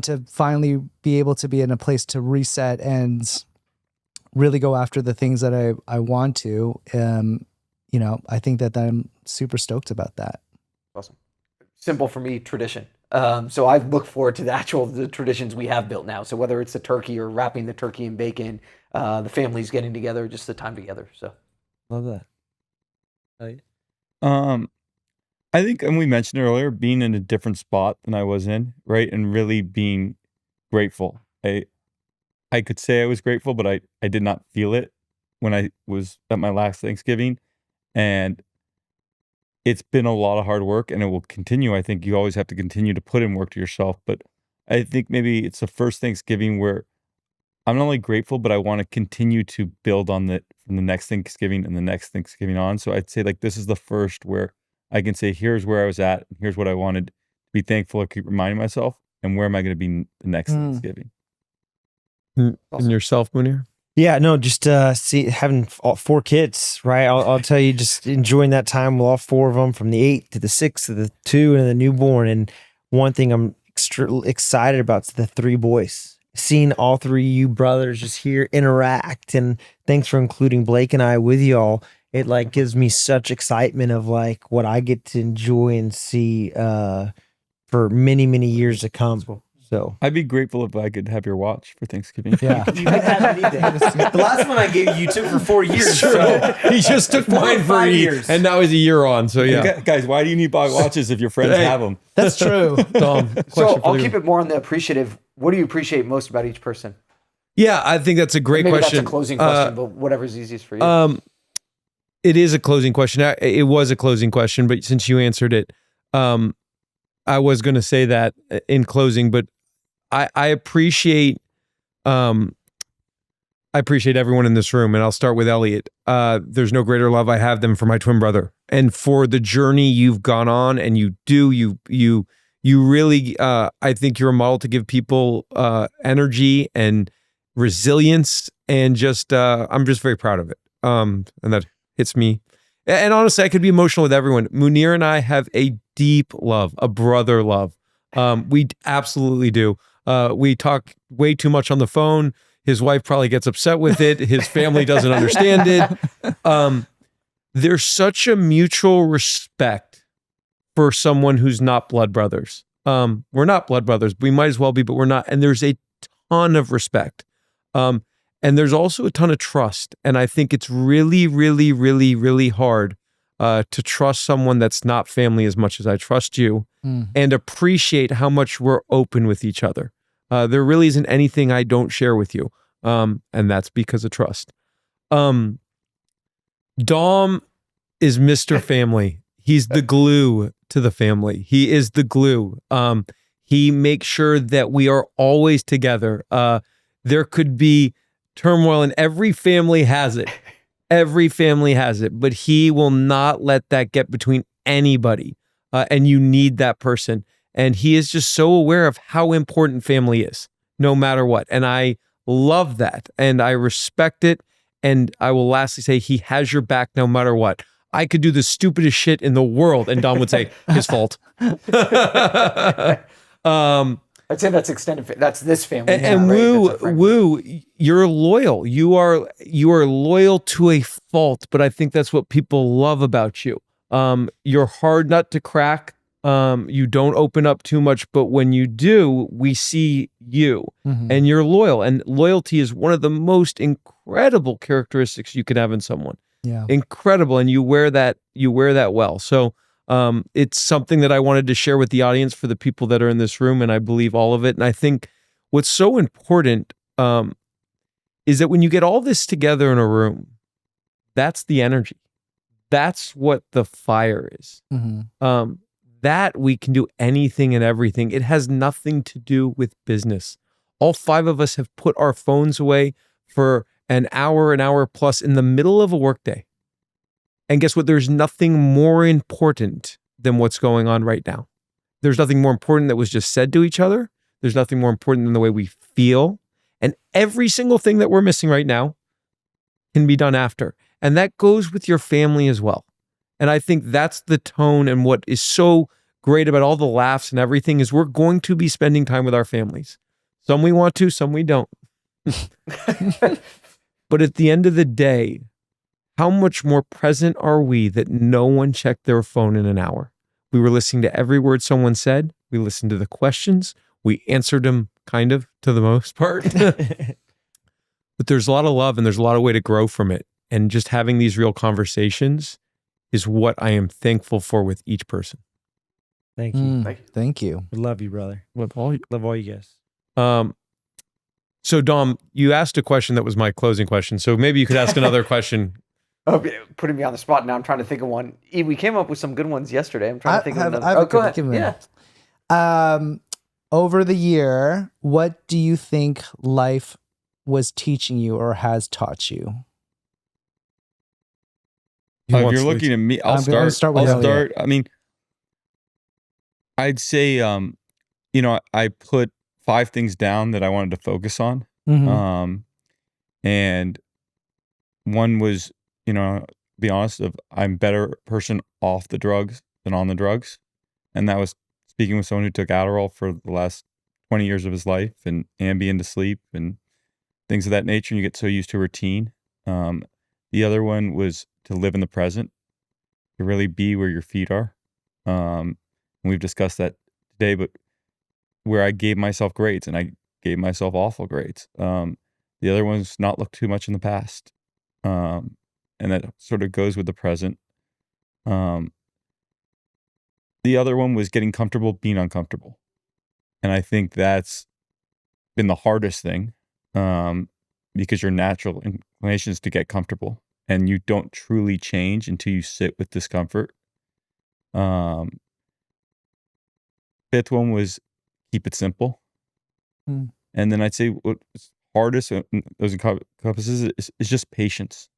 to finally be able to be in a place to reset and really go after the things that I want to. I think that I'm super stoked about that. Awesome. Simple for me, tradition. So I look forward to the traditions we have built now. So whether it's the turkey or wrapping the turkey in bacon, the families getting together, just the time together. So Love that. I think, and we mentioned earlier, being in a different spot than I was in, right? And really being grateful. I could say I was grateful, but I did not feel it when I was at my last Thanksgiving. And it's been a lot of hard work, and it will continue. I think you always have to continue to put in work to yourself. But I think maybe it's the first Thanksgiving where I'm not only grateful, but I want to continue to build on that from the next Thanksgiving and the next Thanksgiving on. So I'd say like this is the first where I can say, here's where I was at, and here's what I wanted to be thankful. I keep reminding myself, and where am I going to be the next Thanksgiving? And yourself, Munear? Yeah, no, just having 4 kids, right? I'll tell you, just enjoying that time with all 4 of them, from the 8 to the 6 to the 2 and the newborn. And one thing I'm excited about is the 3 boys. Seeing all 3 of you brothers just here interact, and thanks for including Blake and I with y'all. it like gives me such excitement of like what I get to enjoy and see for many, many years to come. So I'd be grateful if I could have your watch for Thanksgiving. Yeah. you can have anything. The last one I gave you took for 4 years. So He just took mine for 5 E, years. and now he's a year on. So yeah, Guys, why do you need buy watches if your friends Hey. have them? That's true. Dom. So question for I'll you. keep it more on the appreciative. What do you appreciate most about each person? Yeah, I think that's a great Maybe question. that's a closing question, but whatever's easiest for you. It is a closing question. It was a closing question, but since you answered it, I was going to say that in closing. But I appreciate everyone in this room, and I'll start with Elliott. There's no greater love I have than for my twin brother, and for the journey you've gone on, and you really. I think you're a model to give people energy and resilience, and just I'm just very proud of it. And that hits me. And honestly, I could be emotional with everyone. Munear and I have a deep love, a brother love. We absolutely do. We talk way too much on the phone. His wife probably gets upset with it. His family doesn't understand it. There's such a mutual respect for someone who's not blood brothers. We're not blood brothers. We might as well be, but we're not. And there's a ton of respect. And there's also a ton of trust. And I think it's really, really, really, really hard to trust someone that's not family as much as I trust you, and appreciate how much we're open with each other. There really isn't anything I don't share with you. And that's because of trust. Dom is Mr. Family. He's the glue to the family. He is the glue. He makes sure that we are always together. There could be turmoil, and every family has it. Every family has it, but he will not let that get between anybody. And you need that person. And he is just so aware of how important family is, no matter what. And I love that. And I respect it. And I will lastly say he has your back no matter what. I could do the stupidest shit in the world, and Dom would say, his fault. I'd say that's extended. That's this family. And right? Woo, That's a friend. Woo, you're loyal. You are loyal to a fault, but I think that's what people love about you. You're hard nut to crack. You don't open up too much, but when you do, we see you, and you're loyal. And loyalty is one of the most incredible characteristics you could have in someone. Yeah. Incredible, and you wear that well. So it's something that I wanted to share with the audience for the people that are in this room, and I believe all of it. And I think what's so important is that when you get all this together in a room, that's the energy. That's what the fire is. That we can do anything and everything. It has nothing to do with business. All 5 of us have put our phones away for an hour plus in the middle of a workday. And guess what? There's nothing more important than what's going on right now. There's nothing more important that was just said to each other. There's nothing more important than the way we feel. And every single thing that we're missing right now can be done after. And that goes with your family as well. And I think that's the tone, and what is so great about all the laughs and everything is we're going to be spending time with our families. Some we want to, some we don't. But at the end of the day, how much more present are we that no one checked their phone in an hour? We were listening to every word someone said. We listened to the questions. We answered them kind of to the most part. But there's a lot of love, and there's a lot of way to grow from it. And just having these real conversations is what I am thankful for with each person. Thank you. Thank you. We love you, brother. With all, Love all you guys. so Dom, you asked a question that was my closing question. So maybe you could ask another question. Oh, putting me on the spot now. I'm trying to think of one. We came up with some good ones yesterday. I'm trying to think of another. I have Oh, a go good- ahead. give me a Yeah. minute. Over the year, what do you think life was teaching you or has taught you? He If wants you're to- looking at me, I'm gonna start with Elliott. I mean, I'd say, I put 5 things down that I wanted to focus on. And one was, be honest, I'm a better person off the drugs than on the drugs. And that was speaking with someone who took Adderall for the last 20 years of his life, and Ambien to sleep and things of that nature. And you get so used to routine. The other one was to live in the present, to really be where your feet are. And we've discussed that today, but where I gave myself grades and I gave myself awful grades. The other one's not look too much in the past. And that sort of goes with the present. The other one was getting comfortable being uncomfortable. And I think that's been the hardest thing, because your natural inclination is to get comfortable, and you don't truly change until you sit with discomfort. Fifth one was keep it simple. And then I'd say what's hardest, those encompasses, is just patience.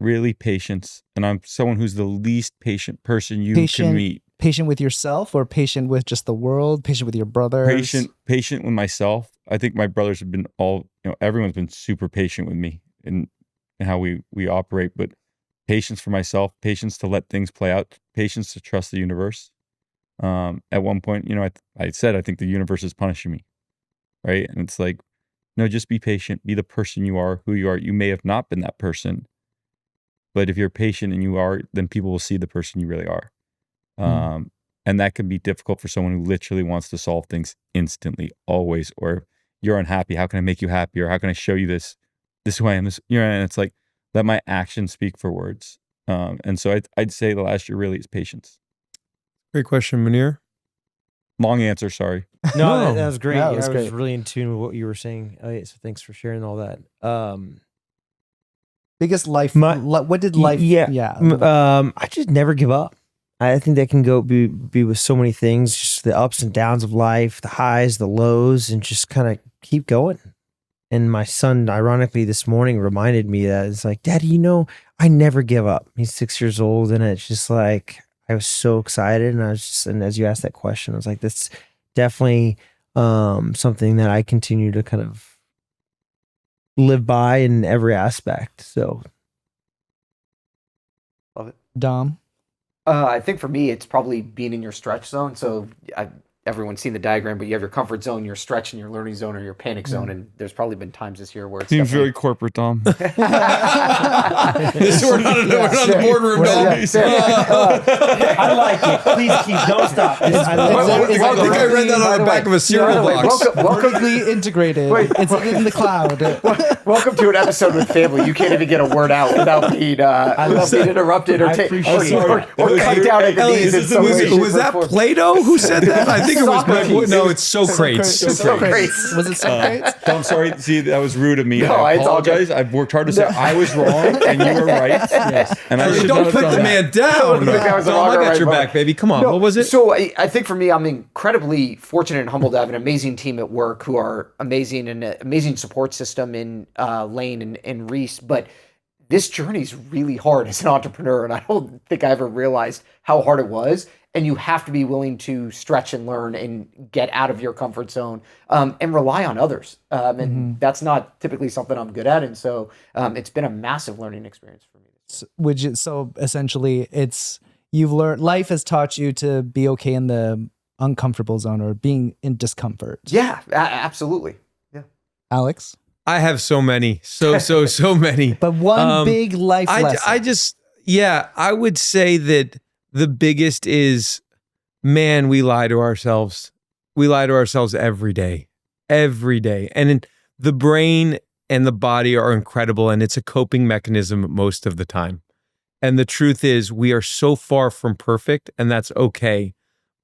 Really patience. And I'm someone who's the least patient person you can meet. Patient with yourself, or patient with just the world? Patient with your brothers? Patient with myself. I think my brothers have been everyone's been super patient with me in how we operate, but patience for myself, patience to let things play out, patience to trust the universe. At one point, I said, I think the universe is punishing me, right? And it's like, no, just be patient, be the person you are, who you are. You may have not been that person, but if you're patient and you are, then people will see the person you really are. And that can be difficult for someone who literally wants to solve things instantly, always. Or you're unhappy, how can I make you happy? Or how can I show you this who I am? And it's like, let my actions speak for words. And so I'd say the last year really is patience. Great question, Munear. Long answer, sorry. No, that was great. No, I it was was great. really in tune with what you were saying, Elliott, so thanks for sharing all that. Biggest life. What did life? I just never give up. I think that can be with so many things, just the ups and downs of life, the highs, the lows, and just kind of keep going. And my son, ironically, this morning reminded me that it's like, Daddy, I never give up. He's 6 years old, and it's just like, I was so excited. And as you asked that question, I was like, that's definitely something that I continue to kind of live by in every aspect. So, Love it. Dom? I think for me, it's probably being in your stretch zone. So everyone's seen the diagram, but you have your comfort zone, your stretch, and your learning zone, or your panic zone. And there's probably been times this year where it's Seems very corporate, Dom. We're not in the boardroom, Dom. I like it. Please keep. Don't stop. I think I read that on the back of a cereal box. Vertically integrated. It's in the cloud. Welcome to an episode with family. You can't even get a word out without being interrupted or cut down at the knees. Was that Plato who said that? I think it was Socrates. No, it's Socrates. Socrates. Was it Socrates? I'm sorry. See, that was rude of me. No, I it's all good. apologize. I've worked hard to say I was wrong and you were right. Yes. And I should Don't not put have the done man down. think that was a Dom, I longer got right your moment. back, baby. Come on. No, What was it? So I think for me, I'm incredibly fortunate and humbled to have an amazing team at work who are amazing, and an amazing support system in Lane and Reese. But this journey is really hard as an entrepreneur, and I don't think I ever realized how hard it was. And you have to be willing to stretch and learn and get out of your comfort zone, and rely on others. And that's not typically something I'm good at. And so it's been a massive learning experience for me. So essentially, you've learned, life has taught you to be okay in the uncomfortable zone, or being in discomfort. Yeah, absolutely. Yeah. Alex? I have so many. So many. But one big life lesson. I would say that the biggest is, man, we lie to ourselves. We lie to ourselves every day. And the brain and the body are incredible, and it's a coping mechanism most of the time. And the truth is, we are so far from perfect, and that's okay.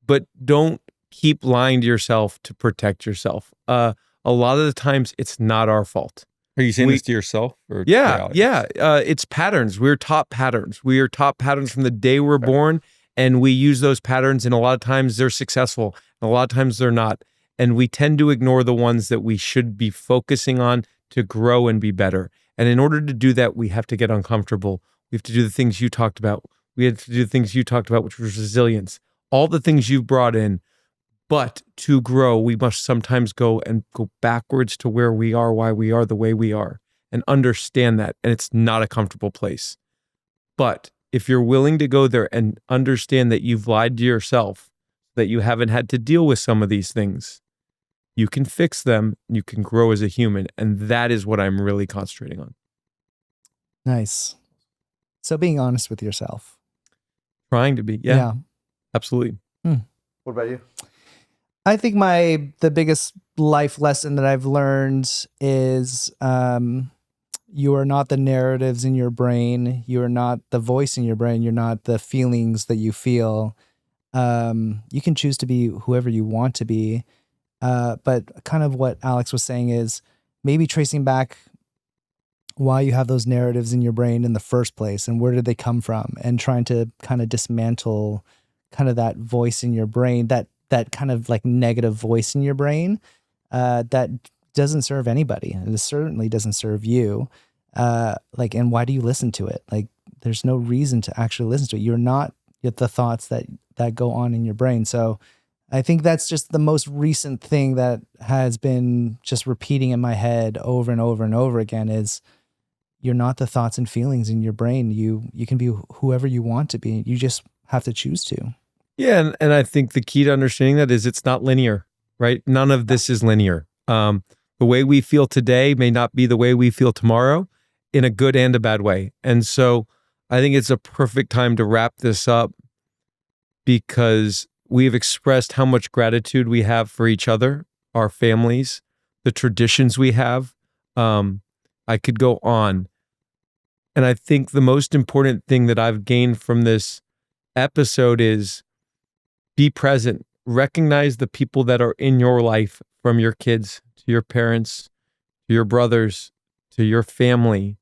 But don't keep lying to yourself to protect yourself. A lot of the times, it's not our fault. Are you saying this to yourself? Or Yeah. It's patterns. We're taught patterns. We are taught patterns from the day we're born, and we use those patterns, and a lot of times they're successful, and a lot of times they're not. And we tend to ignore the ones that we should be focusing on to grow and be better. And in order to do that, we have to get uncomfortable. We have to do the things you talked about. We have to do the things you talked about, which was resilience. All the things you've brought in. But to grow, we must sometimes go backwards to where we are, why we are the way we are, and understand that. And it's not a comfortable place. But if you're willing to go there and understand that you've lied to yourself, that you haven't had to deal with some of these things, you can fix them, you can grow as a human. And that is what I'm really concentrating on. Nice. So being honest with yourself. Trying to be. Yeah. Absolutely. What about you? I think the biggest life lesson that I've learned is you are not the narratives in your brain. You are not the voice in your brain. You're not the feelings that you feel. You can choose to be whoever you want to be. But kind of what Alex was saying is maybe tracing back why you have those narratives in your brain in the first place and where did they come from, and trying to kind of dismantle kind of that voice in your brain, that kind of like negative voice in your brain that doesn't serve anybody, and it certainly doesn't serve you. And why do you listen to it? Like, there's no reason to actually listen to it. You're not the thoughts that go on in your brain. So I think that's just the most recent thing that has been just repeating in my head over and over and over again is you're not the thoughts and feelings in your brain. You can be whoever you want to be. You just have to choose to. Yeah. And I think the key to understanding that is it's not linear, right? None of this is linear. The way we feel today may not be the way we feel tomorrow, in a good and a bad way. And so I think it's a perfect time to wrap this up, because we've expressed how much gratitude we have for each other, our families, the traditions we have. I could go on. And I think the most important thing that I've gained from this episode is be present. Recognize the people that are in your life, from your kids to your parents, to your brothers, to your family.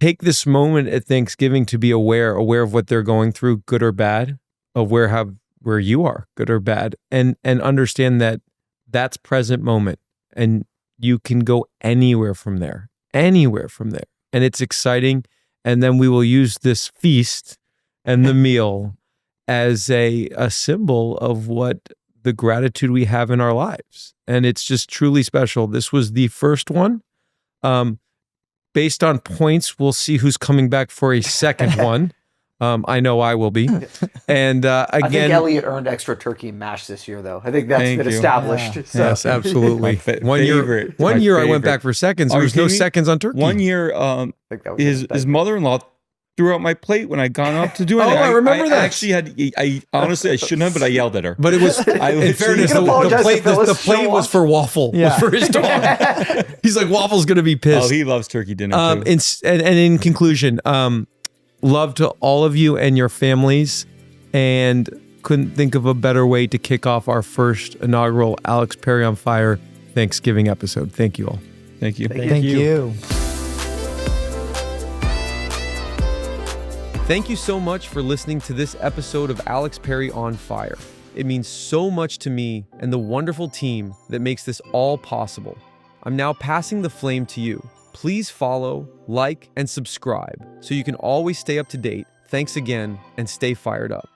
Take this moment at Thanksgiving to be aware of what they're going through, good or bad, of where you are, good or bad, and understand that that's present moment, and you can go anywhere from there. And it's exciting. And then we will use this feast and the meal as a symbol of what the gratitude we have in our lives. And it's just truly special. This was the first one. Based on points, we'll see who's coming back for a second one. I know I will be. And again, I think Elliott earned extra turkey and mash this year, though. I think that's been established. Yeah. So. yes, absolutely. One year I went back for seconds. There was no seconds on turkey. One year, I think that was his mother-in-law threw out my plate when I got up to do it. I remember that. I actually honestly, I shouldn't have, but I yelled at her. But it was, in fairness, the plate was for Waffle, was for his dog. He's like, Waffle's going to be pissed. Oh, he loves turkey dinner too. And in conclusion, love to all of you and your families, and couldn't think of a better way to kick off our first inaugural Alex Perry on Fire Thanksgiving episode. Thank you all. Thank you. Thank you. Thank you so much for listening to this episode of Alex Perry on Fire. It means so much to me and the wonderful team that makes this all possible. I'm now passing the flame to you. Please follow, like, and subscribe so you can always stay up to date. Thanks again, and stay fired up.